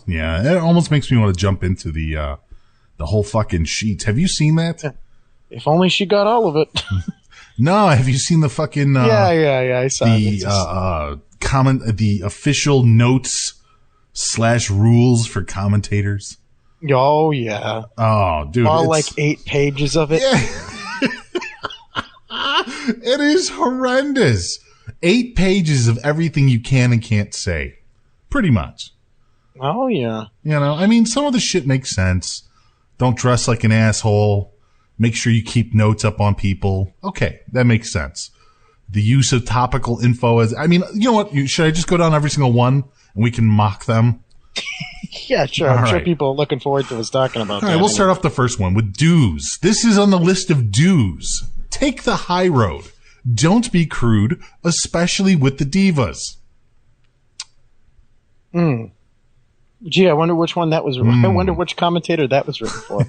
Yeah, it almost makes me want to jump into the whole fucking sheets. Have you seen that? If only she got all of it. No, have you seen the fucking yeah, I saw the official notes / rules for commentators? Oh yeah. Oh, dude, all like 8 pages of it. Yeah. It is horrendous. 8 pages of everything you can and can't say, pretty much. Oh yeah. You know, I mean, some of the shit makes sense. Don't dress like an asshole. Make sure you keep notes up on people. Okay, that makes sense. The use of topical info as, I mean, you know what? Should I just go down every single one and we can mock them? Yeah, sure. I'm sure people are looking forward to us talking about that. All right, we'll start off the first one with do's. This is on the list of do's. Take the high road. Don't be crude, especially with the divas. Gee, I wonder which one that was. I wonder which commentator that was written for.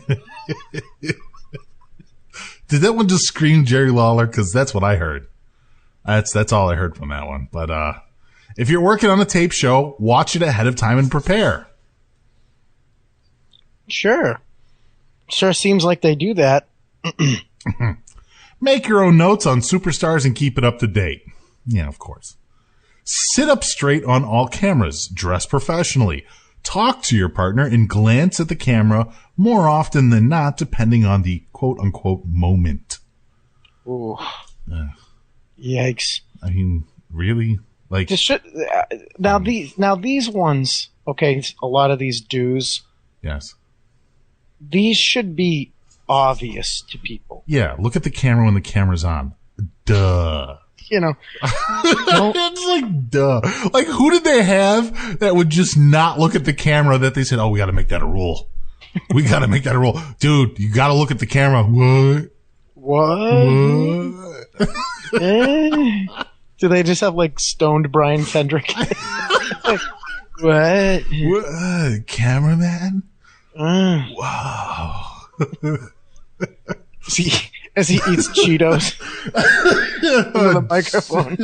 Did that one just scream Jerry Lawler? Because that's what I heard. That's all I heard from that one. But if you're working on a tape show, watch it ahead of time and prepare. Sure seems like they do that. Make your own notes on superstars and keep it up to date. Yeah, of course. Sit up straight on all cameras. Dress professionally. Talk to your partner and glance at the camera more often than not, depending on the quote-unquote moment. Ooh. Yikes. I mean, really? Like, now these ones, okay, a lot of these do's. Yes. These should be obvious to people. Yeah, look at the camera when the camera's on. Duh. You know. It's like, duh. Like, who did they have that would just not look at the camera that they said, oh, we got to make that a rule. We got to make that a rule. Dude, you got to look at the camera. What? Do they just have, like, stoned Brian Kendrick? Like, what? Cameraman? Wow. See, as he eats Cheetos with a microphone.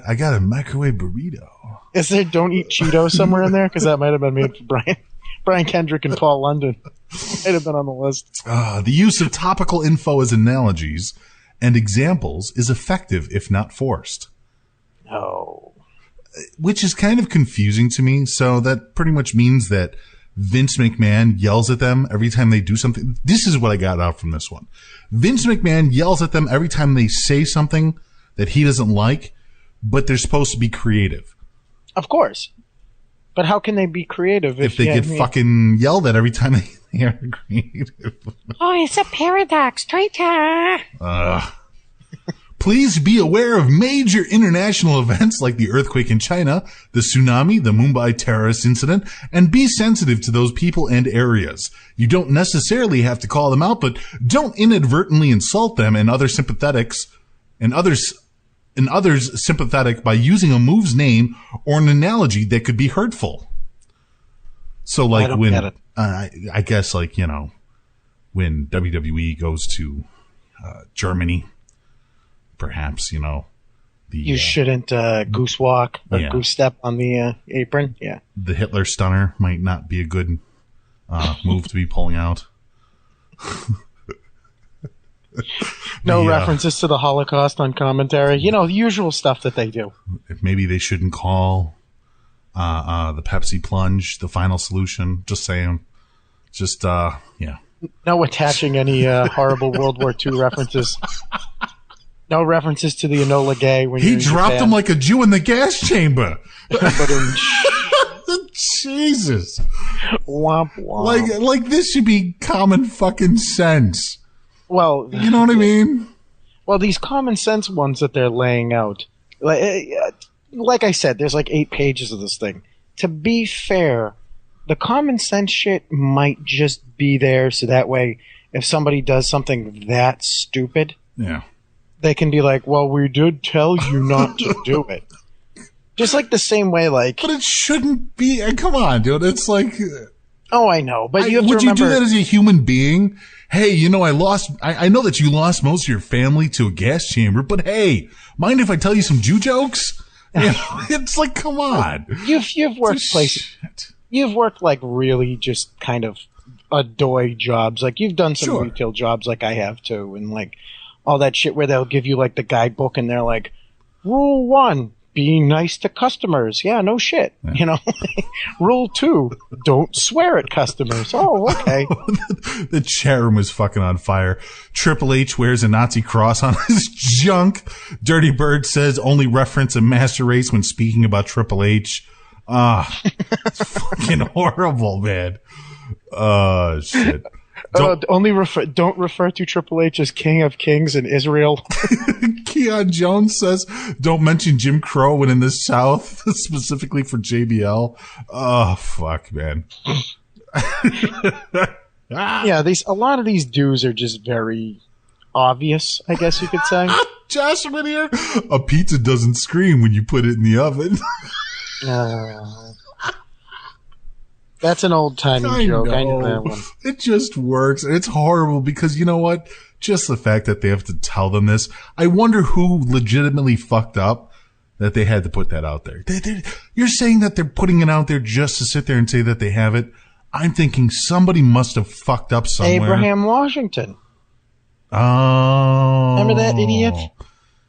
I got a microwave burrito. Is there don't eat Cheetos somewhere in there? Because that might have been made for Brian Kendrick and Paul London. Might have been on the list. The use of topical info as analogies and examples is effective if not forced. No. Which is kind of confusing to me. So that pretty much means that Vince McMahon yells at them every time they do something. This is what I got out from this one. Vince McMahon yells at them every time they say something that he doesn't like, but they're supposed to be creative. Of course. But how can they be creative if they get fucking yelled at every time they are creative? Oh, it's a paradox, Twitter. Please be aware of major international events like the earthquake in China, the tsunami, the Mumbai terrorist incident, and be sensitive to those people and areas. You don't necessarily have to call them out, but don't inadvertently insult them and others sympathetic by using a move's name or an analogy that could be hurtful. So like I guess like, you know, when WWE goes to Germany, perhaps, you know, you shouldn't goose walk or goose step on the apron. Yeah. The Hitler stunner might not be a good move to be pulling out. No references to the Holocaust on commentary. You know, the usual stuff that they do. Maybe they shouldn't call the Pepsi plunge the final solution. Just saying. Just, yeah. No attaching any horrible World War II references. No references to the Enola Gay. When he dropped him like a Jew in the gas chamber. Jesus. Womp womp. Like this should be common fucking sense. Well, you know what I mean? Well, these common sense ones that they're laying out, like I said, there's like 8 pages of this thing. To be fair, the common sense shit might just be there so that way if somebody does something that stupid, they can be like, well, we did tell you not to do it. Just like the same way, like... But it shouldn't be... Come on, dude. It's like... Oh, I know, but you have to remember... Would you do that as a human being? Hey, you know, I know that you lost most of your family to a gas chamber, but hey, mind if I tell you some Jew jokes? It's like, come on. You've worked places. Shit. You've worked like really just kind of adoy jobs. Like you've done some Sure. retail jobs like I have too, and like all that shit where they'll give you like the guidebook and they're like, Rule 1, be nice to customers. Yeah, no shit. You know. Rule 2, don't swear at customers. Oh, okay. The chat room is fucking on fire. Triple H wears a Nazi cross on his junk. Dirty Bird says only reference a master race when speaking about Triple H. It's fucking horrible, man. Shit. Don't refer to Triple H as King of Kings in Israel. Keon Jones says, don't mention Jim Crow when in the South, specifically for JBL. Oh, fuck, man. Yeah, a lot of these dues are just very obvious, I guess you could say. Josh over here, a pizza doesn't scream when you put it in the oven. That's an old-timey joke. I knew that one. It just works. And it's horrible because you know what? Just the fact that they have to tell them this. I wonder who legitimately fucked up that they had to put that out there. You're saying that they're putting it out there just to sit there and say that they have it. I'm thinking somebody must have fucked up somewhere. Abraham Washington. Oh. Remember that idiot?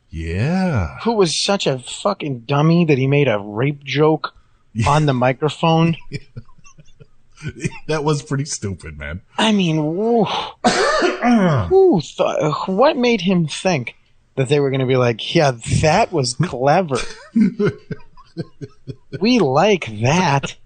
Yeah. Who was such a fucking dummy that he made a rape joke on the microphone. That was pretty stupid, man. I mean, what made him think that they were going to be like, yeah, that was clever. We like that.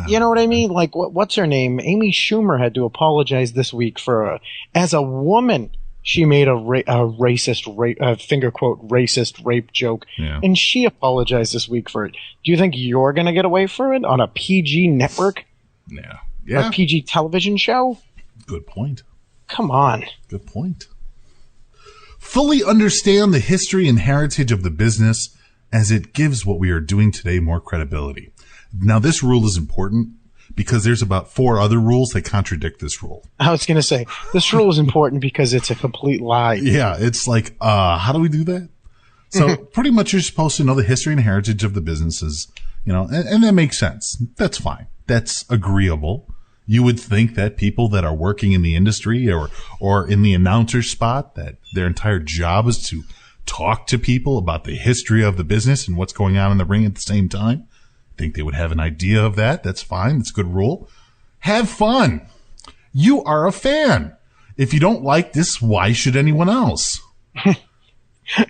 You know what I mean? Like, what's her name? Amy Schumer had to apologize this week for, as a woman, she made a racist, finger quote, racist rape joke. Yeah. And she apologized this week for it. Do you think you're going to get away for it on a PG network? Yeah. A PG television show? Good point. Come on. Good point. Fully understand the history and heritage of the business as it gives what we are doing today more credibility. Now, this rule is important because there's about 4 other rules that contradict this rule. I was going to say, this rule is important because it's a complete lie. Yeah, it's like, how do we do that? So pretty much you're supposed to know the history and heritage of the businesses, you know, and that makes sense. That's fine. That's agreeable. You would think that people that are working in the industry or in the announcer spot, that their entire job is to talk to people about the history of the business and what's going on in the ring at the same time. Think they would have an idea of that. That's fine. That's a good rule. Have fun. You are a fan. If you don't like this, why should anyone else?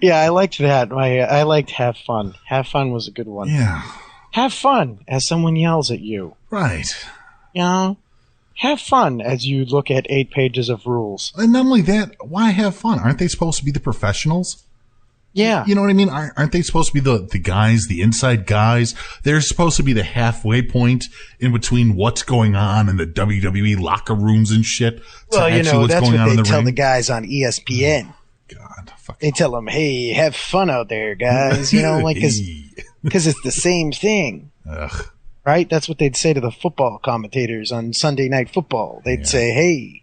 Yeah, I liked that. I liked have fun. Have fun was a good one. Yeah. Have fun as someone yells at you. Right. You know? Have fun as you look at 8 pages of rules. And not only that, why have fun? Aren't they supposed to be the professionals? Yeah. You know what I mean? Aren't they supposed to be the guys, the inside guys? They're supposed to be the halfway point in between what's going on in the WWE locker rooms and shit. Well, you know, that's what they tell ring. the guys on ESPN. God, they tell them, hey, have fun out there, guys. You know, like, because it's the same thing. Ugh. Right? That's what they'd say to the football commentators on Sunday Night Football. They'd say, hey,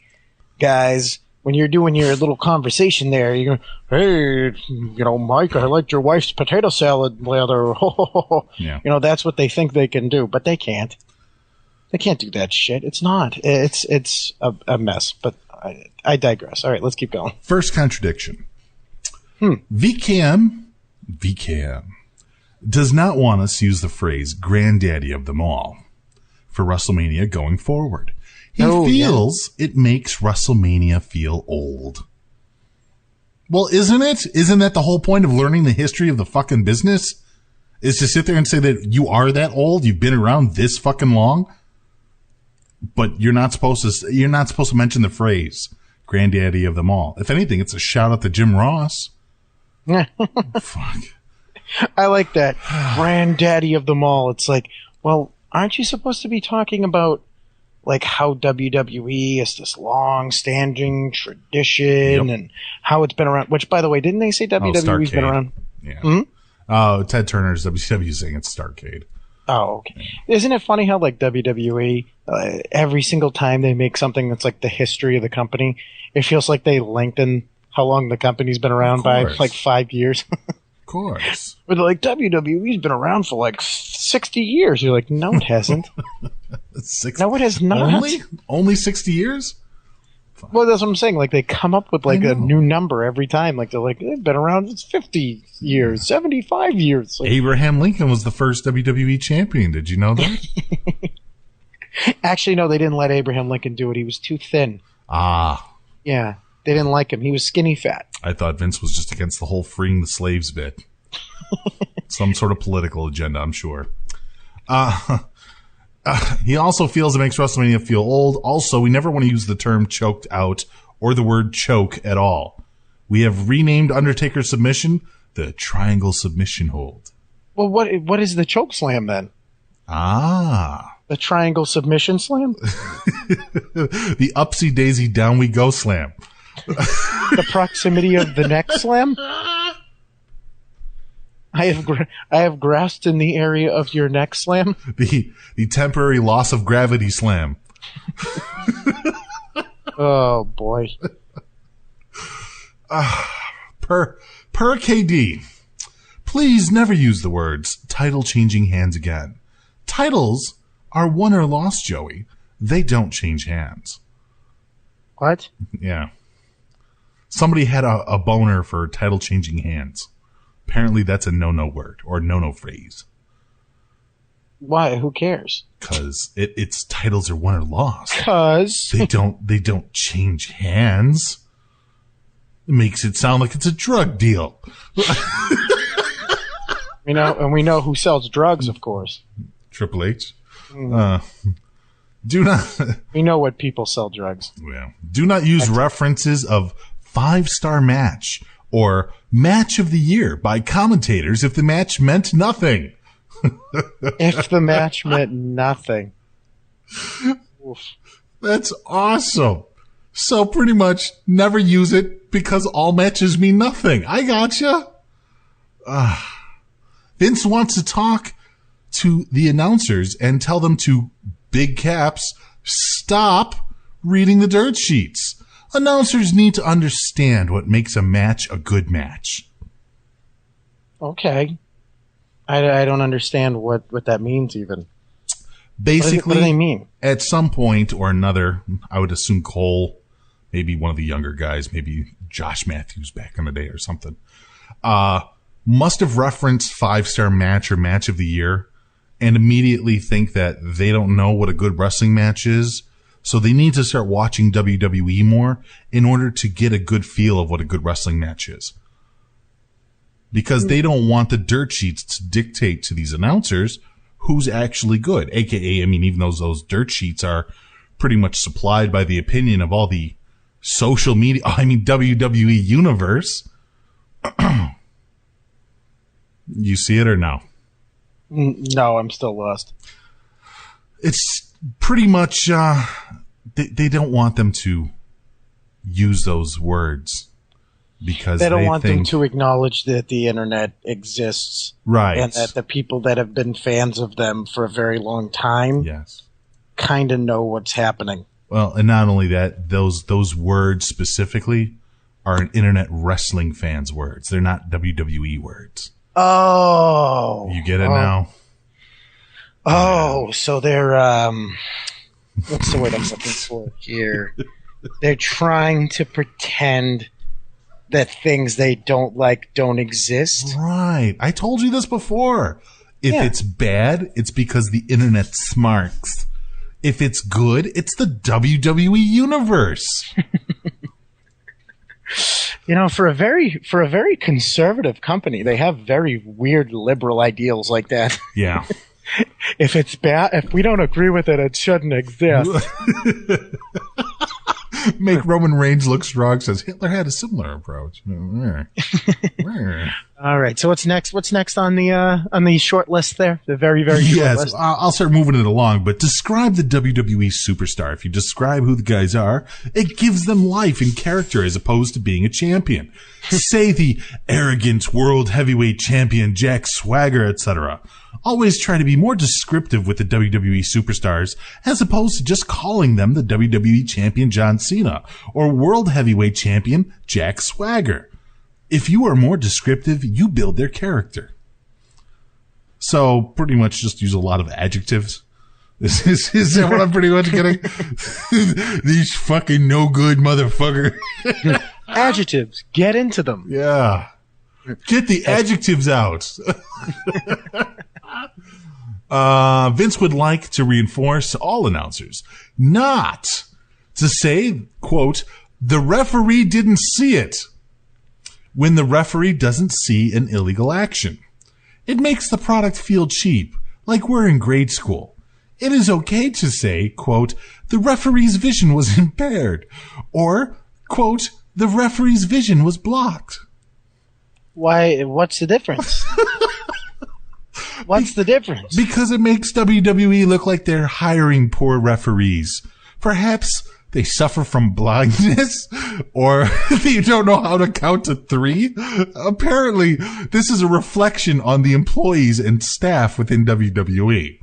guys, when you're doing your little conversation there, you go, hey, you know, Mike, I liked your wife's potato salad the other. Yeah. You know, that's what they think they can do, but they can't. They can't do that shit. It's not. It's a mess, but I digress. All right, let's keep going. First contradiction. VCAM does not want us to use the phrase granddaddy of them all for WrestleMania going forward. He feels it makes WrestleMania feel old. Well, isn't it? Isn't that the whole point of learning the history of the fucking business? Is to sit there and say that you are that old, you've been around this fucking long, but you're not supposed to mention the phrase granddaddy of them all. If anything, it's a shout out to Jim Ross. Fuck. I like that. Granddaddy of them all. It's like, well, aren't you supposed to be talking about like how WWE is this long-standing tradition and how it's been around? Which, by the way, didn't they say WWE's been around? Yeah. Oh, Ted Turner's WCW saying it's Starrcade. Oh, okay. Isn't it funny how like WWE, every single time they make something that's like the history of the company, it feels like they lengthen how long the company's been around by like 5 years. Of course. But they're like, WWE's been around for like 60 years. You're like, no, it hasn't. No, it has not. Only 60 years? Well, that's what I'm saying. Like, they come up with like a new number every time. Like, they're like, they've been around 50 years, 75 years. Like, Abraham Lincoln was the first WWE champion. Did you know that? actually, no, they didn't let Abraham Lincoln do it. He was too thin. Ah. Yeah, they didn't like him. He was skinny fat. I thought Vince was just against the whole freeing the slaves bit. Some sort of political agenda, I'm sure. He also feels it makes WrestleMania feel old. Also, we never want to use the term choked out or the word choke at all. We have renamed Undertaker's submission the Triangle Submission Hold. Well, what is the choke slam then? Ah. The Triangle Submission Slam? The Upsy Daisy Down We Go Slam. The proximity of the neck slam? I have grasped in the area of your neck slam. The temporary loss of gravity slam. Oh boy. Per KD, please never use the words title changing hands again. Titles are won or lost, Joey. They don't change hands. What? Yeah. Somebody had a boner for title changing hands. Apparently that's a no-no word or no-no phrase. Why? Who cares? Because it's titles are won or lost. Because they don't change hands. It makes it sound like it's a drug deal. we know who sells drugs, of course. Triple H. Do not. We know what people sell drugs. Yeah. Do not use references of 5-star match or match of the year by commentators if the match meant nothing. If the match meant nothing. Oof. That's awesome. So pretty much never use it because all matches mean nothing. I gotcha. Vince wants to talk to the announcers and tell them to, big caps, stop reading the dirt sheets. Announcers need to understand what makes a match a good match. Okay. I don't understand what that means even. Basically, what do they mean? At some point or another, I would assume Cole, maybe one of the younger guys, maybe Josh Matthews back in the day or something, must have referenced 5-star match or match of the year and immediately think that they don't know what a good wrestling match is. So they need to start watching WWE more in order to get a good feel of what a good wrestling match is. Because they don't want the dirt sheets to dictate to these announcers who's actually good. AKA, I mean, even though those dirt sheets are pretty much supplied by the opinion of all the social media, WWE universe. You see it or no? No, I'm still lost. It's pretty much, they don't want them to use those words because they don't want them to acknowledge that the internet exists. Right. And that the people that have been fans of them for a very long time kind of know what's happening. Well, and not only that, those words specifically are an internet wrestling fans' words. They're not WWE words. Oh. You get it now? Oh, so they're, what's the word I'm looking for here? They're trying to pretend that things they don't like don't exist. Right. I told you this before. If it's bad, it's because the internet smarks. If it's good, it's the WWE universe. You know, for a very conservative company, they have very weird liberal ideals like that. Yeah. If it's bad, if we don't agree with it, it shouldn't exist. Make Roman Reigns look strong, says Hitler had a similar approach. All right. So what's next? What's next on the short list there? The very, very short list. I'll start moving it along, but describe the WWE superstar. If you describe who the guys are, it gives them life and character as opposed to being a champion. Say the arrogant world heavyweight champion Jack Swagger, etc. Always try to be more descriptive with the WWE superstars as opposed to just calling them the WWE champion John Cena or world heavyweight champion Jack Swagger. If you are more descriptive, you build their character. So pretty much just use a lot of adjectives. Is that what I'm pretty much getting? These fucking no good motherfucker. Adjectives. Get into them. Yeah. Get the adjectives out. Vince would like to reinforce all announcers not to say, quote, the referee didn't see it when the referee doesn't see an illegal action. It makes the product feel cheap, like we're in grade school. It is okay to say, quote, the referee's vision was impaired, or, quote, the referee's vision was blocked. Why? What's the difference? What's the difference? Because it makes WWE look like they're hiring poor referees. Perhaps they suffer from blindness, or they don't know how to count to 3. Apparently, this is a reflection on the employees and staff within WWE.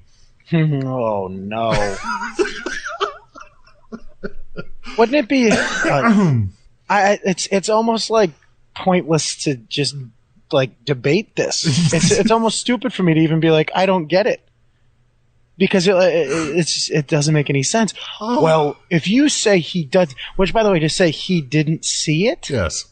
Oh, no. Wouldn't it be... it's almost like pointless to just like debate this. It's almost stupid for me to even be like, I don't get it. Because it doesn't make any sense. Oh. Well, if you say he does, which by the way, to say he didn't see it, yes,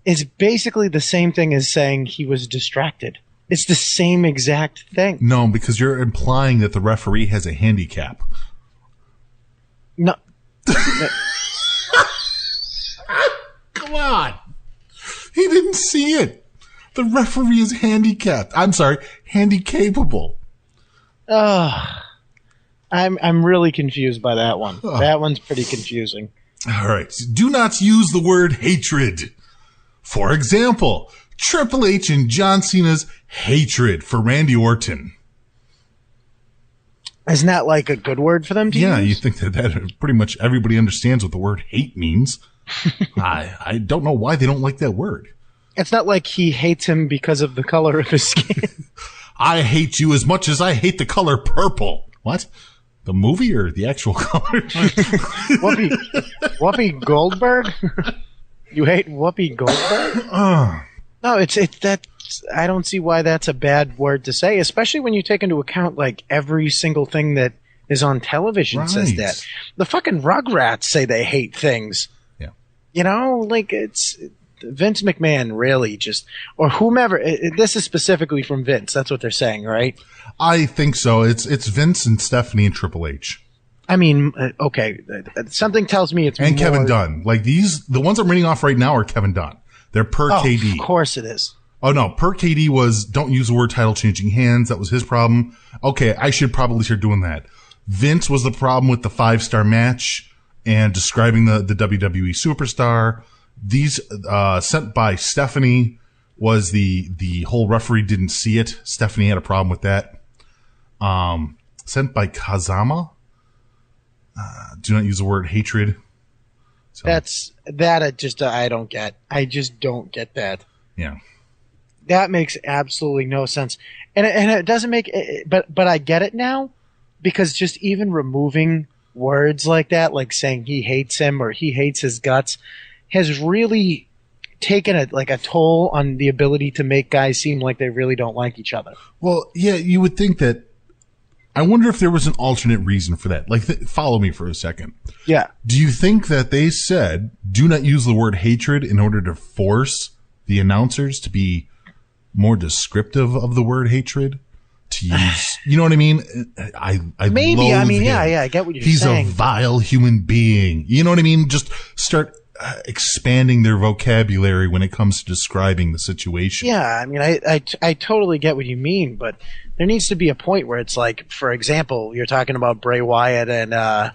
is basically the same thing as saying he was distracted. It's the same exact thing. No, because you're implying that the referee has a handicap. No. Come on. He didn't see it. The referee is handicapped. I'm sorry, handy-capable. I'm really confused by that one. That one's pretty confusing. All right. Do not use the word hatred. For example, Triple H and John Cena's hatred for Randy Orton. Isn't that like a good word for them to use? Yeah, you think that pretty much everybody understands what the word hate means. I don't know why they don't like that word. It's not like he hates him because of the color of his skin. I hate you as much as I hate the color purple. What? The movie or the actual color? Whoopi Goldberg? You hate Whoopi Goldberg? No, it's that. I don't see why that's a bad word to say, especially when you take into account like every single thing that is on television says that. The fucking Rugrats say they hate things. Yeah. You know, like it's Vince McMahon really just, or whomever. This is specifically from Vince. That's what they're saying, right? I think so. It's Vince and Stephanie and Triple H. I mean, okay. Something tells me it's and more... Kevin Dunn. Like the ones I'm reading off right now are Kevin Dunn. They're per KD. Of course it is. Oh no, per KD was don't use the word title changing hands. That was his problem. Okay, I should probably start doing that. Vince was the problem with the 5-star match and describing the WWE superstar. These sent by Stephanie was the whole referee didn't see it. Stephanie had a problem with that. Sent by Kazama. Do not use the word hatred. So, I don't get. I just don't get that. Yeah. That makes absolutely no sense. And it doesn't make but I get it now because just even removing words like that, like saying he hates him or he hates his guts, has really taken a toll on the ability to make guys seem like they really don't like each other. Well, yeah, you would think that. I wonder if there was an alternate reason for that. Like, follow me for a second. Yeah. Do you think that they said, do not use the word hatred in order to force the announcers to be more descriptive of the word hatred? To use, you know what I mean? I maybe. I mean, him. yeah, I get what you're He's saying. He's a vile human being. You know what I mean? Just start expanding their vocabulary when it comes to describing the situation. Yeah, I mean, I totally get what you mean, but there needs to be a point where it's like, for example, you're talking about Bray Wyatt and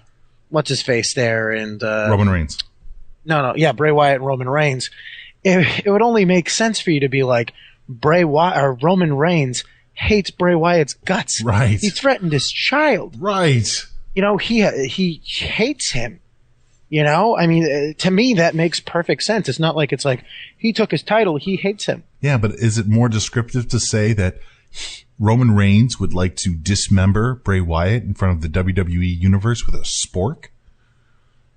what's his face there, and Roman Reigns. No, yeah, Bray Wyatt and Roman Reigns. It would only make sense for you to be like Bray Wyatt or Roman Reigns hates Bray Wyatt's guts. Right. He threatened his child. Right. You know, he hates him. You know, I mean, to me, that makes perfect sense. It's not like it's like he took his title, he hates him. Yeah, but is it more descriptive to say that Roman Reigns would like to dismember Bray Wyatt in front of the WWE universe with a spork?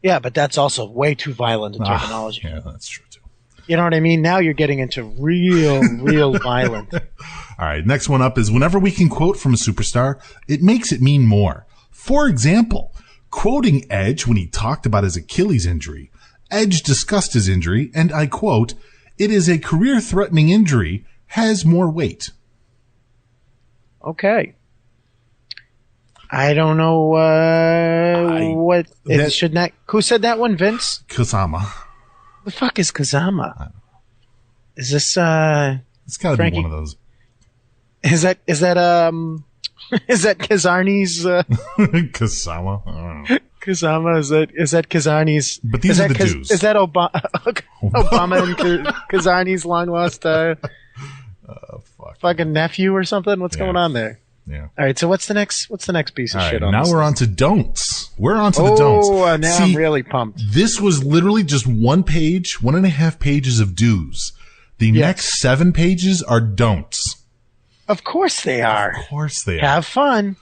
Yeah, but that's also way too violent in terminology. Yeah, that's true too. You know what I mean? Now you're getting into real violence. All right, next one up is whenever we can quote from a superstar, it makes it mean more. For example, quoting Edge when he talked about his Achilles injury. Edge discussed his injury, and I quote, "It is a career-threatening injury, has more weight." Okay. I don't know what it should not. Who said that one, Vince? Kusama. The fuck is Kazama? Is this It's got to be Frankie? one of those. Is that is that Kazarni's Kusama. I don't know. Kazama? Is that Kazarni's? But these are the dudes. Is that Obama and Kazarni's long lost fucking nephew or something? What's going on there? Yeah. All right. So what's the next piece of shit on now this we're list? on to don'ts. We're on to the don'ts. Oh, now See, I'm really pumped. This was literally just 1.5 pages of do's. The next 7 pages are don'ts. Of course they are. Of course they are. Have fun.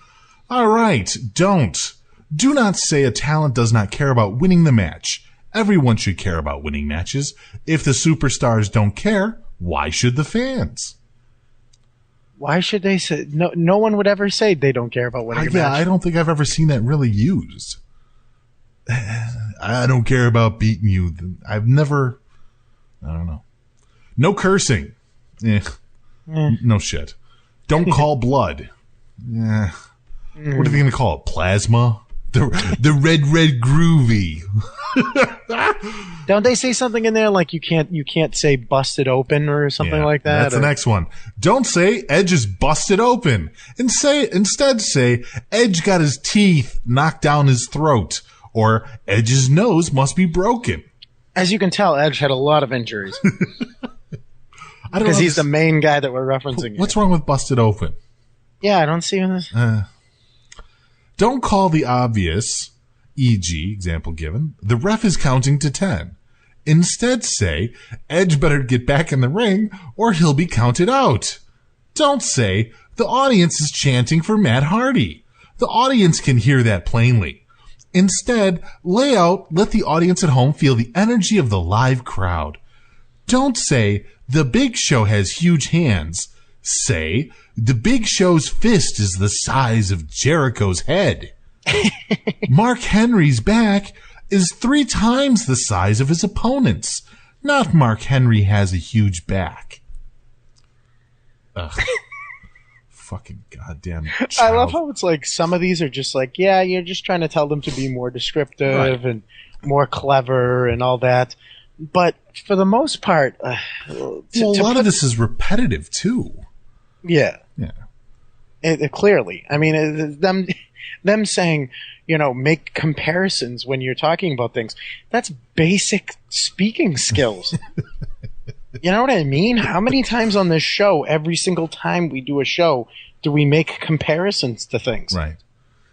All right. Don't. Do not say a talent does not care about winning the match. Everyone should care about winning matches. If the superstars don't care, why should the fans? Why should they say no one would ever say they don't care about winning a match? I don't think I've ever seen that really used. I don't care about beating you. I've never, I don't know. No cursing. No shit. Don't call blood. What are they going to call it? Plasma? The red groovy. Don't they say something in there like you can't say busted open or something like that? That's the next one. Don't say Edge is busted open. Instead say Edge got his teeth knocked down his throat, or Edge's nose must be broken. As you can tell, Edge had a lot of injuries. I don't Because know he's the main guy that we're referencing. What's wrong with busted open? Yeah, I don't see this. Don't call the obvious, e.g., example given, the ref is counting to 10. Instead say, Edge better get back in the ring or he'll be counted out. Don't say, the audience is chanting for Matt Hardy. The audience can hear that plainly. Instead, let the audience at home feel the energy of the live crowd. Don't say, the Big Show has huge hands. Say, the Big Show's fist is the size of Jericho's head. Mark Henry's back is 3 times the size of his opponent's. Not Mark Henry has a huge back. Ugh. Fucking goddamn child. I love how it's like some of these are just like, yeah, you're just trying to tell them to be more descriptive and more clever and all that. But for the most part, a lot of this is repetitive too. Yeah. Yeah. Clearly. I mean, them saying, make comparisons when you're talking about things. That's basic speaking skills. You know what I mean? How many times on this show, every single time we do a show, do we make comparisons to things? Right.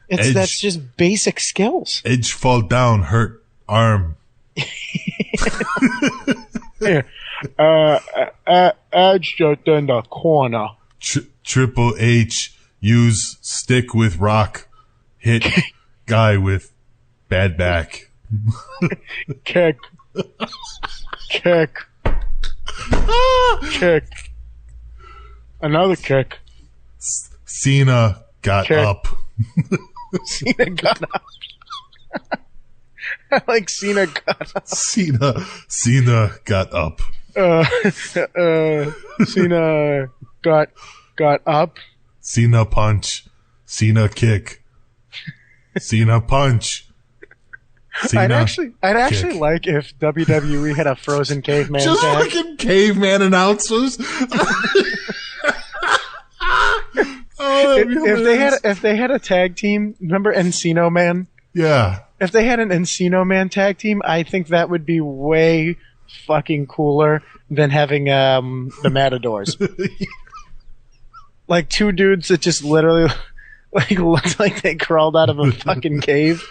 That's just basic skills. Edge fall down, hurt arm. Here. Edge just in the corner. Triple H use stick with rock, hit guy with bad back. Kick. Another kick. Cena got up. Cena got up. I like Cena got up. Cena got up. Cena got up. Cena punch. Cena kick. Cena punch. I'd actually like if WWE had a frozen caveman just tag. fucking caveman announcers. If they had a tag team, remember Encino Man? Yeah. If they had an Encino Man tag team, I think that would be way fucking cooler than having the Matadors. Like 2 dudes that just literally looked like they crawled out of a fucking cave.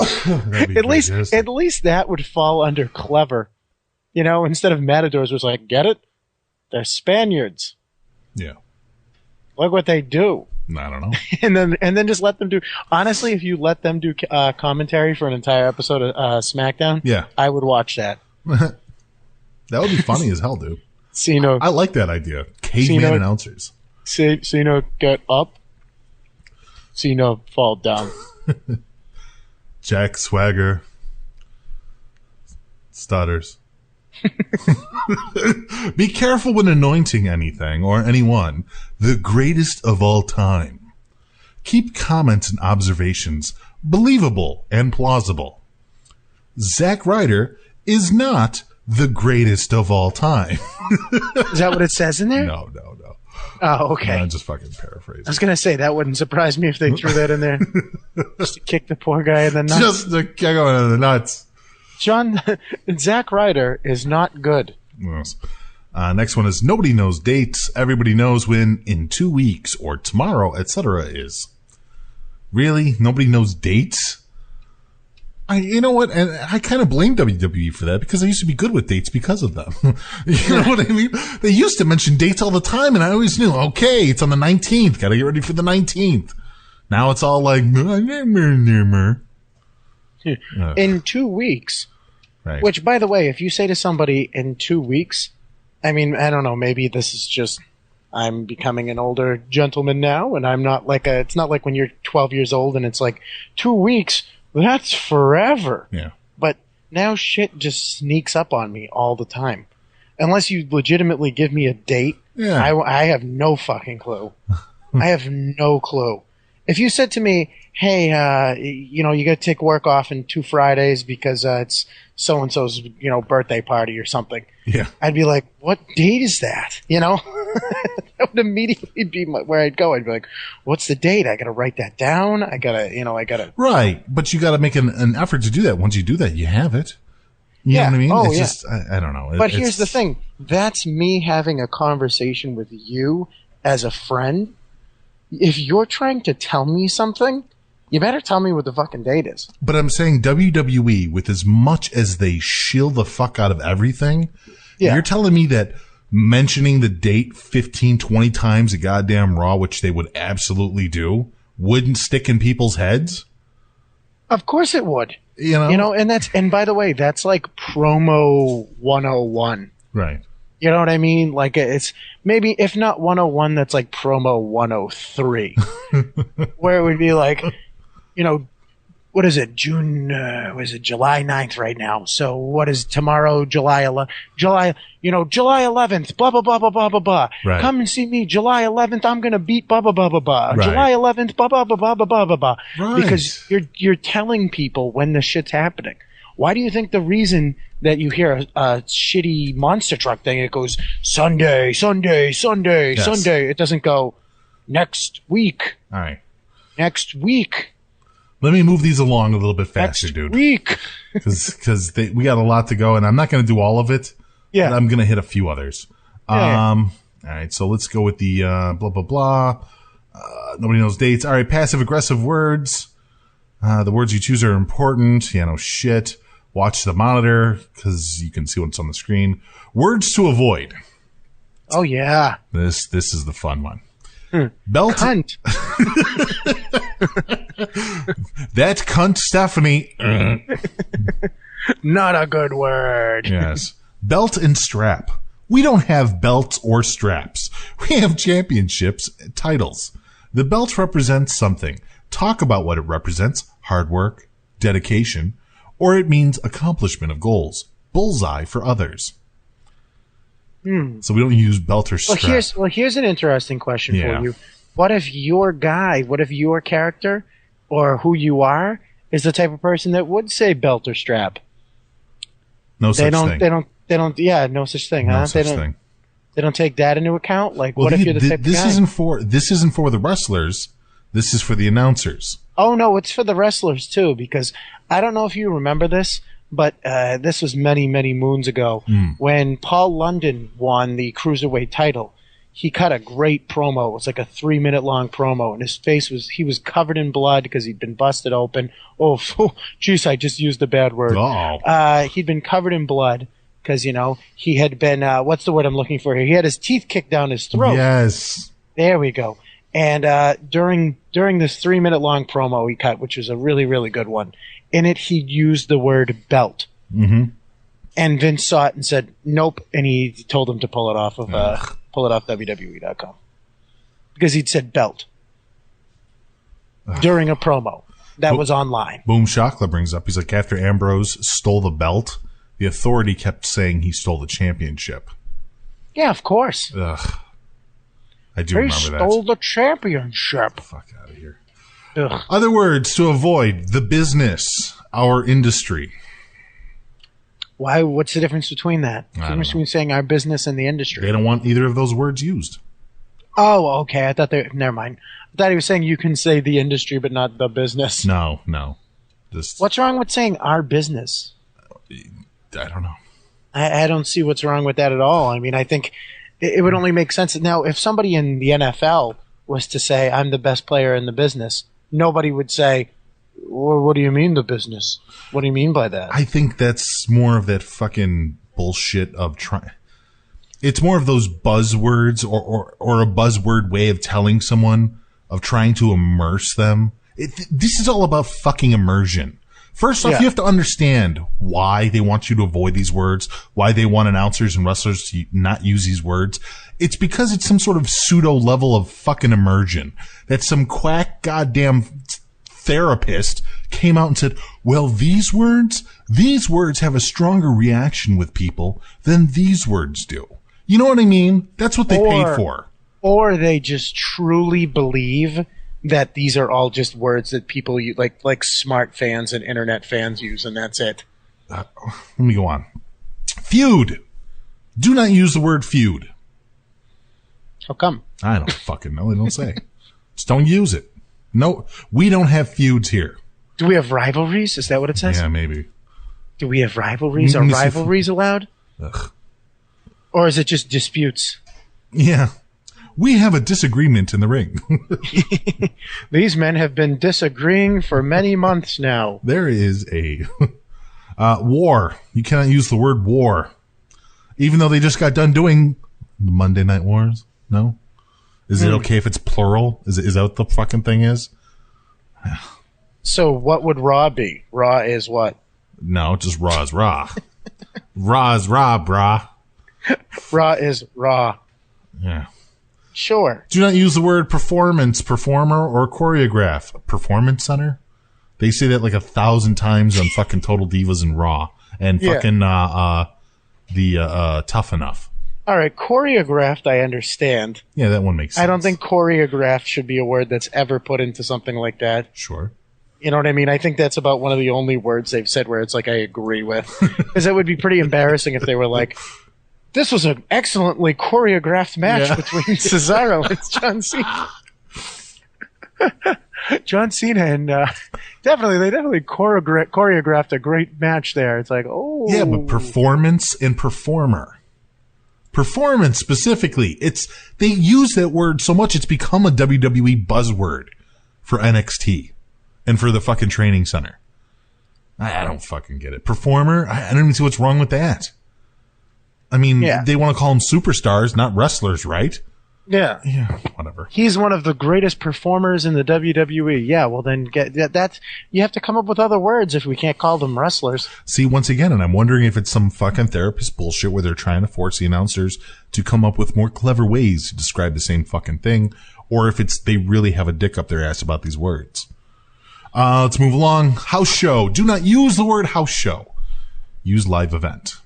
At least that would fall under clever. Instead of Matadors was like, get it? They're Spaniards. Yeah. Look what they do. I don't know. and then just let them do. Honestly, if you let them do commentary for an entire episode of SmackDown, yeah, I would watch that. That would be funny as hell, dude. Cena, I like that idea. Caveman announcers. Cena, get up. Cena, fall down. Jack Swagger stutters. Be careful when anointing anything or anyone the greatest of all time. Keep comments and observations believable and plausible. Zack Ryder is not the greatest of all time. Is that what it says in there? No. Oh, okay. I'm just fucking paraphrasing. I was going to say, that wouldn't surprise me if they threw that in there. Just to kick the poor guy in the nuts. Just to kick him in the nuts. Zack Ryder is not good. Yes. Next one is nobody knows dates. Everybody knows when in 2 weeks or tomorrow, etc. is. Really? Nobody knows dates? You know what? And I kind of blame WWE for that because I used to be good with dates because of them. You know what I mean? They used to mention dates all the time, and I always knew, okay, it's on the 19th. Got to get ready for the 19th. Now it's all like, in 2 weeks. Right. Which, by the way, if you say to somebody in 2 weeks, I mean, I don't know, maybe this is just I'm becoming an older gentleman now, and I'm not like it's not like when you're 12 years old and it's like 2 weeks. That's forever. Yeah. But now shit just sneaks up on me all the time. Unless you legitimately give me a date, I have no fucking clue. I have no clue. If you said to me, hey, you got to take work off in 2 Fridays because it's so-and-so's, birthday party or something. Yeah. I'd be like, what date is that? That would immediately be where I'd go. I'd be like, what's the date? I got to write that down. I got to. Right. But you got to make an effort to do that. Once you do that, you have it. You know what I mean? Oh, it's just, I don't know. But here's the thing. That's me having a conversation with you as a friend. If you're trying to tell me something, you better tell me what the fucking date is. But I'm saying WWE, with as much as they shill the fuck out of everything, you're telling me that mentioning the date 15, 20 times a goddamn Raw, which they would absolutely do, wouldn't stick in people's heads? Of course it would. And by the way, that's like promo 101. Right. You know what I mean? Like it's maybe, if not 101, that's like promo 103. Where it would be like, what is it? July 9th right now. So what is tomorrow? July 11th, blah, blah, blah, blah, blah, blah, blah. Right. Come and see me. July 11th, I'm going to beat blah, blah, blah, blah, blah. Right. July 11th, blah, blah, blah, blah, blah, blah, blah, blah. Right. Because you're telling people when the shit's happening. Why do you think the reason that you hear a shitty monster truck thing, it goes Sunday, Sunday, Sunday, Yes. Sunday. It doesn't go next week. All right. Next week. Let me move these along a little bit faster, Next dude. week. Because we got a lot to go, and I'm not going to do all of it. Yeah. But I'm going to hit a few others. Yeah. All right, so let's go with the blah, blah, blah. Nobody knows dates. All right, passive-aggressive words. The words you choose are important. Shit. Watch the monitor, because you can see what's on the screen. Words to avoid. Oh, yeah. This is the fun one. Belt. Cunt. That cunt, Stephanie. Not a good word. Yes. Belt and strap. We don't have belts or straps. We have championships, titles. The belt represents something. Talk about what it represents. Hard work, dedication, or it means accomplishment of goals. Bullseye for others. So we don't use belt or strap. Here's an interesting question for you. What if your character or who you are is the type of person that would say belt or strap? No such thing. They don't. Yeah, no such thing. No such thing. They don't take that into account. Like, what if you're the type of guy? This isn't for the wrestlers. This is for the announcers. Oh no, it's for the wrestlers too. Because I don't know if you remember this, but this was many, many moons ago when Paul London won the Cruiserweight title. He cut a great promo. It was like a 3-minute long promo, and his face he was covered in blood because he'd been busted open. Oh, jeez, I just used a bad word. Oh. He'd been covered in blood because, he had been, what's the word I'm looking for here? He had his teeth kicked down his throat. Yes. There we go. And during this 3-minute long promo he cut, which was a really, really good one, in it he used the word belt. Mm-hmm. And Vince saw it and said, nope. And he told him to pull it off WWE.com. Because he'd said belt during a promo that was online. Boom Shakla brings up, he's like, after Ambrose stole the belt, the Authority kept saying he stole the championship. Yeah, of course. Ugh. I do remember that. He stole the championship. Fuck out of here. Ugh. Other words to avoid: the business, our industry. Why? What's the difference between that? What's the difference between saying our business and the industry? They don't want either of those words used. Oh, okay. I thought never mind. I thought he was saying you can say the industry but not the business. No. What's wrong with saying our business? I don't know. I don't see what's wrong with that at all. I mean, I think it would only make sense. Now, if somebody in the NFL was to say, I'm the best player in the business, nobody would say, well, what do you mean the business? What do you mean by that? I think that's more of that fucking bullshit of trying. It's more of those buzzwords or a buzzword way of telling someone, of trying to immerse them. This is all about fucking immersion. First off, you have to understand why they want you to avoid these words, why they want announcers and wrestlers to not use these words. It's because it's some sort of pseudo level of fucking immersion that some quack goddamn therapist came out and said, well, these words have a stronger reaction with people than these words do. You know what I mean? That's what they paid for. Or they just truly believe that these are all just words that people use, like smart fans and internet fans use, and that's it. Let me go on. Feud. Do not use the word feud. How come? I don't fucking know. They don't say. Just don't use it. No, we don't have feuds here. Do we have rivalries? Is that what it says? Yeah, maybe. Do we have rivalries? Are rivalries allowed? Ugh. Or is it just disputes? Yeah. We have a disagreement in the ring. These men have been disagreeing for many months now. There is a war. You cannot use the word war. Even though they just got done doing the Monday Night Wars. No? Is it okay if it's plural? Is that what the fucking thing is? So what would Raw be? Raw is what? No, just Raw is Raw. Raw is Raw, brah. Raw is Raw. Yeah. Sure. Do not use the word performance, performer, or choreograph. Performance center? They say that like 1,000 times on fucking Total Divas and Raw. And fucking Tough Enough. All right, choreographed, I understand. Yeah, that one makes sense. I don't think choreographed should be a word that's ever put into something like that. Sure. You know what I mean? I think that's about one of the only words they've said where it's like I agree with. Because it would be pretty embarrassing if they were like, this was an excellently choreographed match between Cesaro and John Cena. John Cena and they definitely choreographed a great match there. It's like, oh. Yeah, but performance and performer. Performance specifically. They use that word so much it's become a WWE buzzword for NXT and for the fucking training center. I don't fucking get it. Performer? I don't even see what's wrong with that. I mean, they want to call them superstars, not wrestlers, right? Yeah. Yeah, whatever. He's one of the greatest performers in the WWE. Yeah, well then you have to come up with other words if we can't call them wrestlers. See, once again, and I'm wondering if it's some fucking therapist bullshit where they're trying to force the announcers to come up with more clever ways to describe the same fucking thing, or if they really have a dick up their ass about these words. Let's move along. House show. Do not use the word house show. Use live event.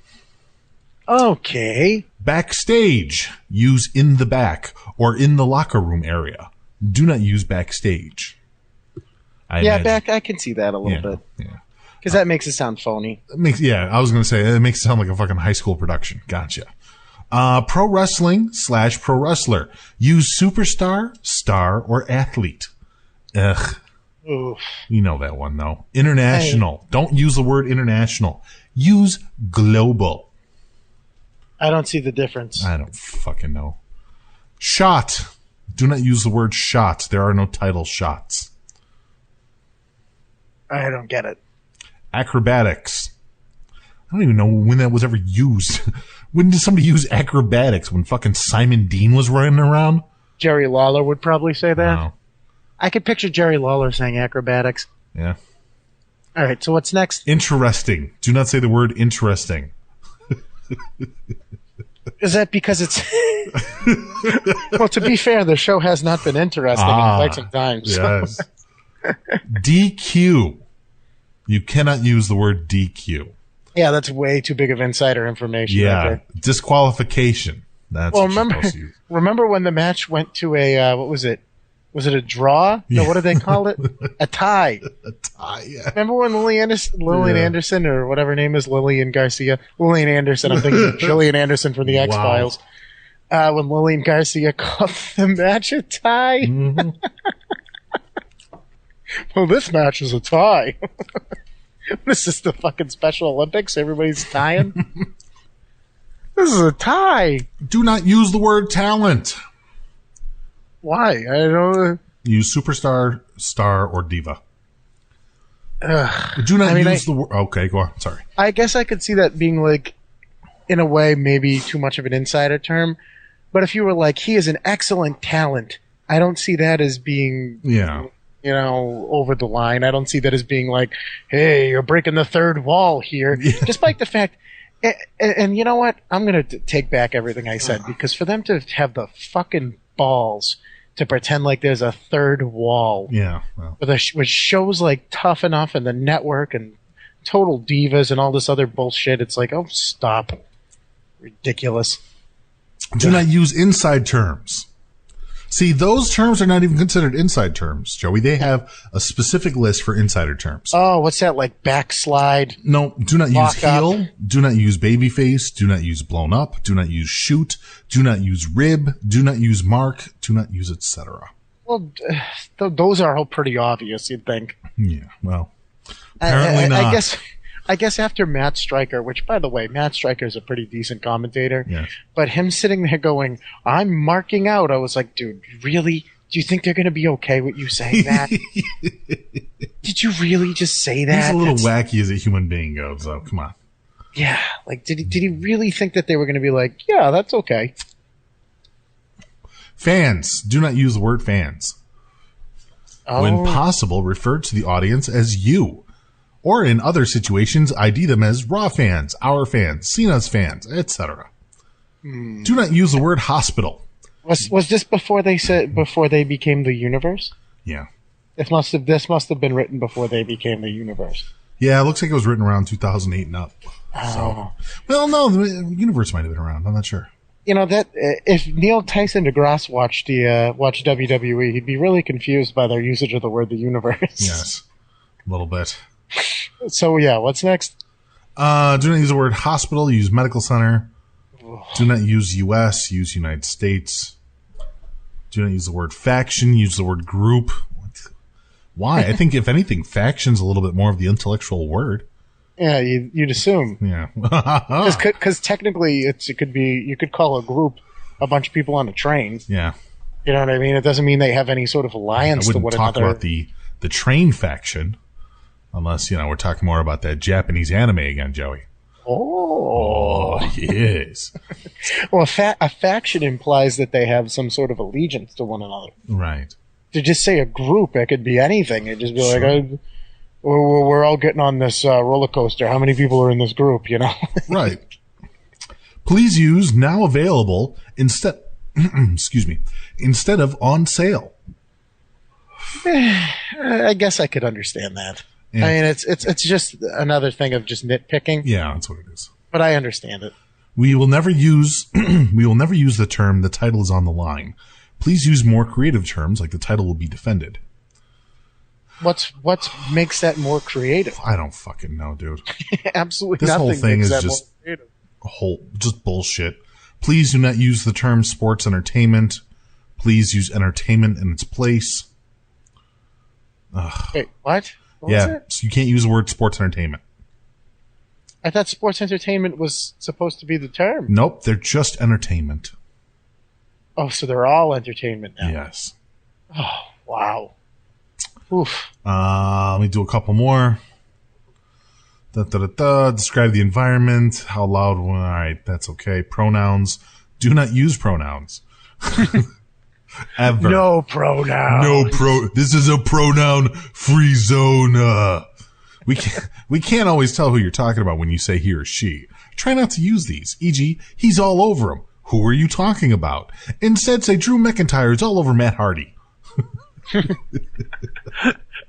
Okay. Backstage. Use in the back or in the locker room area. Do not use backstage. I can see that a little bit. Yeah. Because that makes it sound phony. I was going to say, it makes it sound like a fucking high school production. Gotcha. Pro wrestling / pro wrestler. Use superstar, star, or athlete. Ugh. Oof. You know that one, though. International. Don't use the word international. Use global. I don't see the difference. I don't fucking know. Shot. Do not use the word shot. There are no title shots. I don't get it. Acrobatics. I don't even know when that was ever used. When did somebody use acrobatics? When fucking Simon Dean was running around? Jerry Lawler would probably say that. No. I could picture Jerry Lawler saying acrobatics. Yeah. All right, so what's next? Interesting. Do not say the word interesting. Is that because it's... Well, to be fair, the show has not been interesting in quite some time. So. Yes. DQ. You cannot use the word DQ. Yeah, that's way too big of insider information. Yeah. Right, Disqualification. That's what you're supposed to use. Remember when the match went to a, what was it? Was it a draw? No, what did they call it? A tie. A tie, yeah. Remember when Lillian Anderson, or whatever her name is, Lillian Garcia? Lillian Anderson, I'm thinking of Gillian Anderson from the X-Files. Wow. When Lillian Garcia called the match a tie. Mm-hmm. Well, this match is a tie. This is the fucking Special Olympics. Everybody's tying. This is a tie. Do not use the word talent. Why? I don't. Use superstar, star, or diva. Do not use the word. Okay, go on. Sorry. I guess I could see that being like, in a way, maybe too much of an insider term. But if you were like, he is an excellent talent, I don't see that as being, over the line. I don't see that as being like, hey, you're breaking the third wall here. Yeah. Despite the fact, and you know what? I'm going to take back everything I said, because for them to have the fucking balls to pretend like there's a third wall. Yeah. Well. With shows like Tough Enough and the Network and Total Divas and all this other bullshit. It's like, oh, stop. Ridiculous. Do not use inside terms. See, those terms are not even considered inside terms, Joey. They have a specific list for insider terms. Oh, what's that, like backslide? No, do not use heel. Do not use babyface. Do not use blown up. Do not use shoot. Do not use rib. Do not use mark. Do not use etc. Well, those are all pretty obvious, you'd think. Yeah, well, apparently not. I guess after Matt Stryker, which, by the way, Matt Stryker is a pretty decent commentator, yes. But him sitting there going, I'm marking out, I was like, dude, really? Do you think they're going to be okay with you saying that? Did you really just say that? He's a little wacky as a human being goes, though. Come on. Yeah, like, did he really think that they were going to be like, yeah, that's okay? Fans. Do not use the word fans. Oh. When possible, refer to the audience as you. Or in other situations, ID them as Raw fans, our fans, Cena's fans, etc. Do not use the word hospital. Was this before they became the universe? Yeah. This must have been written before they became the universe. Yeah, it looks like it was written around 2008 and up. So, well, no, the universe might have been around. I'm not sure. You know that if Neil Tyson deGrasse watched WWE, he'd be really confused by their usage of the word the universe. Yes, a little bit. So yeah, what's next? Do not use the word hospital. Use medical center. Do not use U.S. Use United States. Do not use the word faction. Use the word group. Why? I think if anything, faction's a little bit more of the intellectual word. Yeah, you'd assume. Yeah, because technically it could be, you could call a group a bunch of people on a train. Yeah, you know what I mean. It doesn't mean they have any sort of alliance to one another. I wouldn't talk about the train faction. Unless, we're talking more about that Japanese anime again, Joey. Oh, yes. Well, a faction implies that they have some sort of allegiance to one another. Right. To just say a group, it could be anything. It'd just be like, we're all getting on this roller coaster. How many people are in this group, Right. Please use now available instead of on sale. I guess I could understand that. Yeah. I mean, it's just another thing of just nitpicking. Yeah, that's what it is. But I understand it. We will never use the term "the title is on the line." Please use more creative terms like "the title will be defended." What makes that more creative? I don't fucking know, dude. Absolutely this nothing. This whole thing is just bullshit. Please do not use the term sports entertainment. Please use entertainment in its place. Ugh. Wait, what? Yeah, so you can't use the word sports entertainment. I thought sports entertainment was supposed to be the term. Nope, they're just entertainment. Oh, so they're all entertainment now. Yes. Oh, wow. Oof. Let me do a couple more. Describe the environment. How loud? All right, that's okay. Pronouns. Do not use pronouns. Ever. No pronoun. This is a pronoun-free zone. We can't always tell who you're talking about when you say he or she. Try not to use these, e.g., he's all over him. Who are you talking about? Instead, say Drew McIntyre is all over Matt Hardy.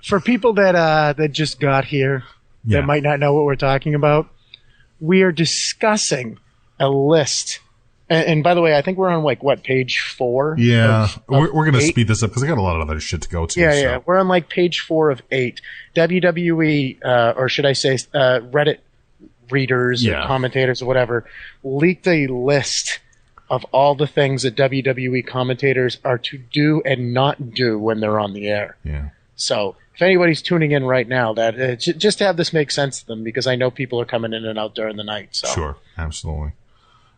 For people that just got here, Yeah. that might not know what we're talking about, we are discussing a list. And by the way, I think we're on like what, page 4? Yeah, we're going to 8? speed this up because I got a lot of other shit to go to. Yeah. We're on like page 4 of 8. WWE, or should I say, Reddit readers or commentators or whatever, leaked a list of all the things that WWE commentators are to do and not do when they're on the air. Yeah. So if anybody's tuning in right now, that just to have this make sense to them, because I know people are coming in and out during the night. So. Sure, absolutely.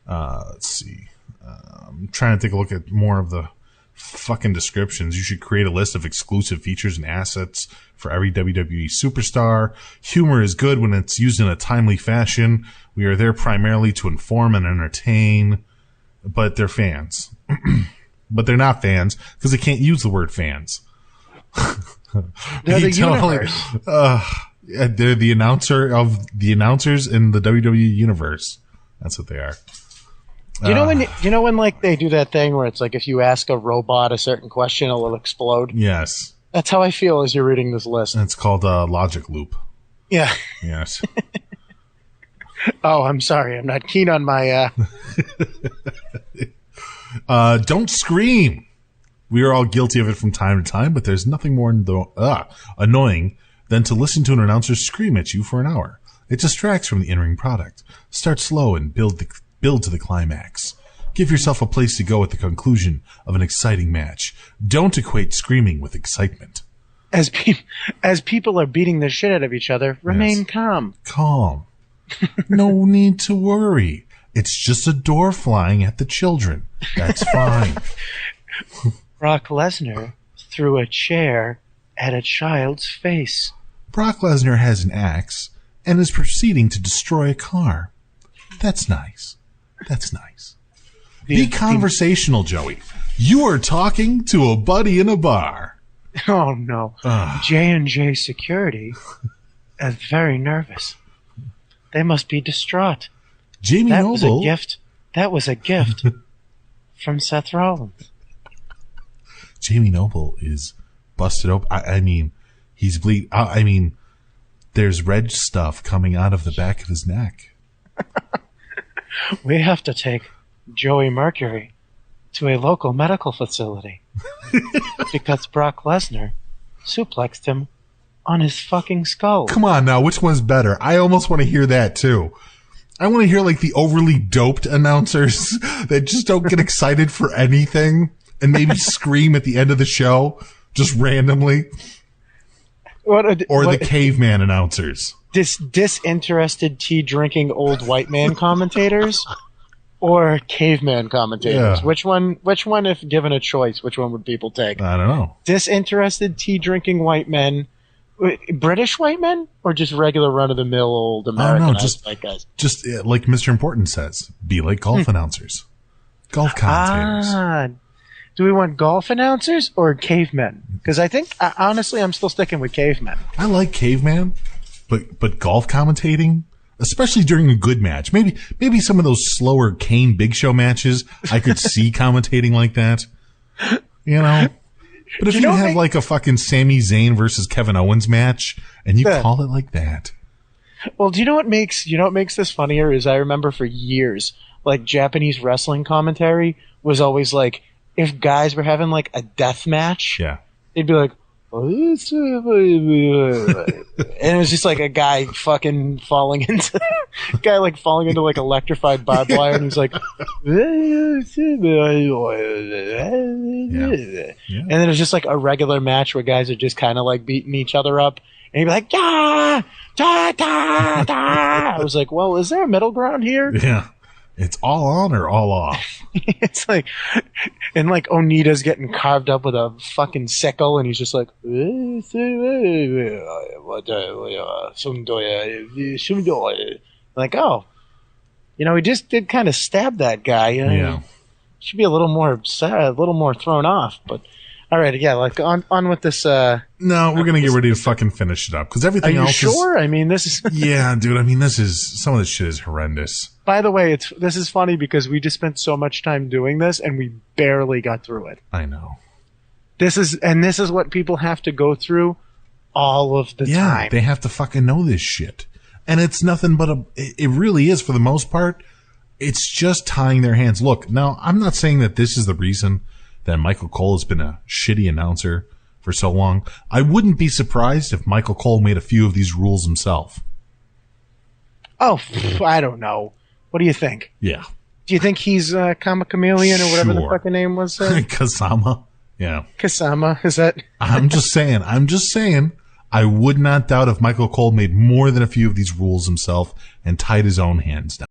Let's see. I'm trying to take a look at more of the fucking descriptions. You should create a list of exclusive features and assets for every WWE superstar. Humor is good when it's used in a timely fashion. We are there primarily to inform and entertain, but they're fans. But they're not fans because they can't use the word fans. They're the universe. They're the announcers in the WWE universe. That's what they are. Do you know when like they do that thing where it's like if you ask a robot a certain question, it'll explode? Yes. That's how I feel as you're reading this list. It's called Logic Loop. Yeah. Yes. Oh, I'm sorry. I'm not keen on my... Don't scream. We are all guilty of it from time to time, but there's nothing more annoying than to listen to an announcer scream at you for an hour. It distracts from the in-ring product. Start slow and build to the climax. Give yourself a place to go at the conclusion of an exciting match. Don't equate screaming with excitement. As people are beating the shit out of each other, remain calm. Calm. No need to worry. It's just a door flying at the children. That's fine. Brock Lesnar threw a chair at a child's face. Brock Lesnar has an axe and is proceeding to destroy a car. That's nice. That's nice. Be conversational, Joey. You are talking to a buddy in a bar. Oh, no. J&J Security is very nervous. They must be distraught. Jamie Noble. That was a gift from Seth Rollins. Jamie Noble is busted open. I mean, he's bleed. I mean, there's red stuff coming out of the back of his neck. We have to take Joey Mercury to a local medical facility because Brock Lesnar suplexed him on his fucking skull. Come on now, which one's better? I almost want to hear that too. I want to hear like the overly doped announcers that just don't get excited for anything and maybe scream at the end of the show just randomly. Or the caveman announcers. Disinterested tea-drinking old white man commentators or caveman commentators? Yeah. Which one, if given a choice, which one would people take? I don't know. Disinterested tea-drinking white men, British white men, or just regular run-of-the-mill old American white guys? Just like Mr. Important says, be like golf announcers. Golf commentators. Do we want golf announcers or cavemen? Because I think, honestly, I'm still sticking with cavemen. I like caveman, but golf commentating, especially during a good match. Maybe some of those slower Kane Big Show matches, I could see commentating like that. You know? But if you have like a fucking Sami Zayn versus Kevin Owens match and you call it like that. Well, do you know what makes this funnier is I remember for years, like Japanese wrestling commentary was always like, if guys were having like a death match, they'd be like, and it was just like a guy fucking falling into like electrified barbed wire, and he's like, and then it's just like a regular match where guys are just kind of like beating each other up, and he'd be like, da da da da. I was like, well, is there a middle ground here? Yeah. It's all on or all off. It's like, and like Onita's getting carved up with a fucking sickle, and he's just like, like, oh, you know, he just did kind of stab that guy. Yeah. Should be a little more upset, a little more thrown off. But All right, yeah, like on with this. No, we're gonna get ready to fucking finish it up because Are everything you else. sure? I mean, this is. Yeah, dude. I mean, this is some of this shit is horrendous. By the way, this is funny because we just spent so much time doing this and we barely got through it. I know. This is what people have to go through all of the time. They have to fucking know this shit, and it's nothing but it really is for the most part. It's just tying their hands. Look, now I'm not saying that this is the reason that Michael Cole has been a shitty announcer for so long. I wouldn't be surprised if Michael Cole made a few of these rules himself. Oh, I don't know. What do you think? Yeah. Do you think he's Kama Chameleon or whatever the Sure. fucking name was? Kasama. Yeah. Kasama, is that? I'm just saying. I would not doubt if Michael Cole made more than a few of these rules himself and tied his own hands down.